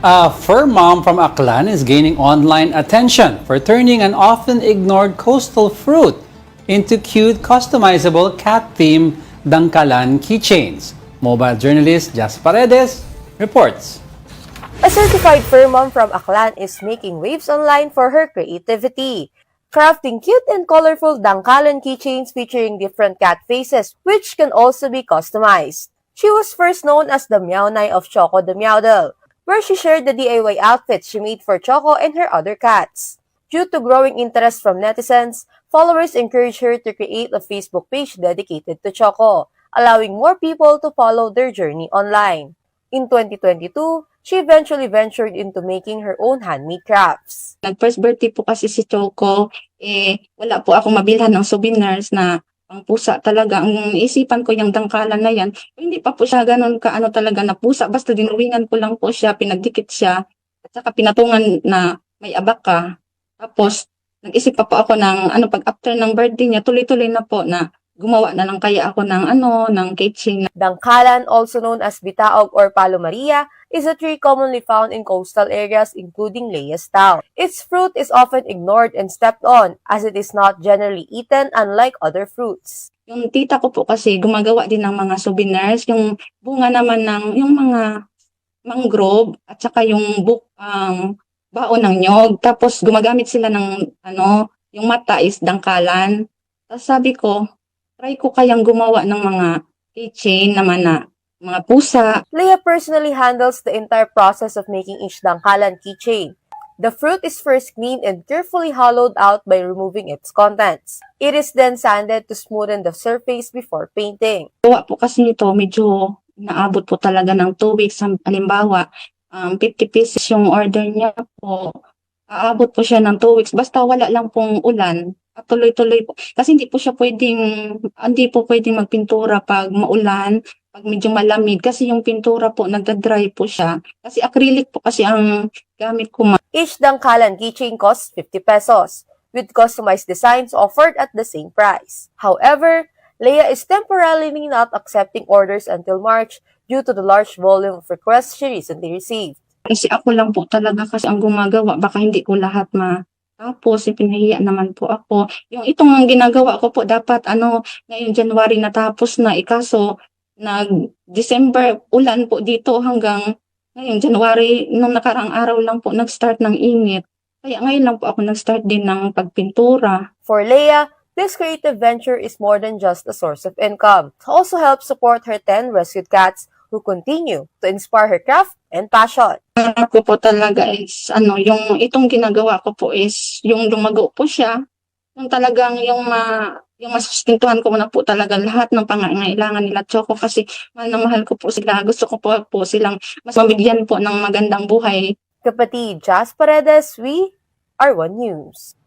A fur mom from Aklan is gaining online attention for turning an often ignored coastal fruit into cute, customizable cat-themed dangkalan keychains. Mobile journalist Jas Paredes reports. A certified fur mom from Aklan is making waves online for her creativity, crafting cute and colorful dangkalan keychains featuring different cat faces, which can also be customized. She was first known as the Meownai of Choco the Meowdle, where she shared the DIY outfits she made for Choco and her other cats. Due to growing interest from netizens, followers encouraged her to create a Facebook page dedicated to Choco, allowing more people to follow their journey online. In 2022, she eventually ventured into making her own handmade crafts. Nag-first birthday po kasi si Choco, wala po ako mabilhan ng souvenirs na pang pusa talaga. Ang isipan ko yung dangkalan na yan, hindi pa po siya ganun kaano talaga na pusa. Basta dinuwingan ko lang po siya, pinagdikit siya, at saka pinatungan na may abak ka. Tapos, nag-isip pa po ako ng pag after ng birthday niya, tuloy-tuloy na po na gumawa na lang kaya ako ng keychain. Dangkalan, also known as bitaog or palo maria, is a tree commonly found in coastal areas including Leia's town. Its fruit is often ignored and stepped on as it is not generally eaten unlike other fruits. Yung tita ko po kasi gumagawa din ng mga souvenirs, yung bunga naman ng yung mga mangrove at saka yung baon ng nyog. Tapos gumagamit sila ng yung mata is dangkalan. Tapos sabi ko, try ko kayang gumawa ng mga keychain naman na mga pusa. Leia personally handles the entire process of making each dangkalan keychain. The fruit is first cleaned and carefully hollowed out by removing its contents. It is then sanded to smoothen the surface before painting. Gawa po kasi nito, medyo naabot po talaga ng 2 weeks. Halimbawa, 50 pieces yung order niya po. Aabot po siya ng 2 weeks. Basta wala lang pong ulan. At tuloy-tuloy po. Kasi hindi po pwedeng magpintura pag maulan, pag medyo malamig. Kasi yung pintura po, nagda-dry po siya. Kasi acrylic po kasi ang gamit ko. Each dangkalan keychain costs 50 pesos, with customized designs offered at the same price. However, Leia is temporarily not accepting orders until March due to the large volume of requests she recently received. Kasi ako lang po talaga kasi ang gumagawa. Baka hindi ko lahat Tapos, pinahiya naman po ako. Yung itong ginagawa ko po, dapat ngayong January natapos na. Ikaso, nag-December ulan po dito hanggang ngayong January, nung nakaraang araw lang po nag-start ng init. Kaya ngayon lang po ako nag-start din ng pagpintura. For Leia, this creative venture is more than just a source of income. It also helps support her 10 rescued cats who continue to inspire her craft and passion. Ko po talaga is yung itong ginagawa ko po is yung lumago po siya, yung talagang yung masustintuhan ko na po talaga lahat ng pangangailangan nila Choco kasi mahal na mahal ko po sila. Gusto ko po silang mas mabigyan po ng magandang buhay. Kapatid Jas Paredes, we are One News.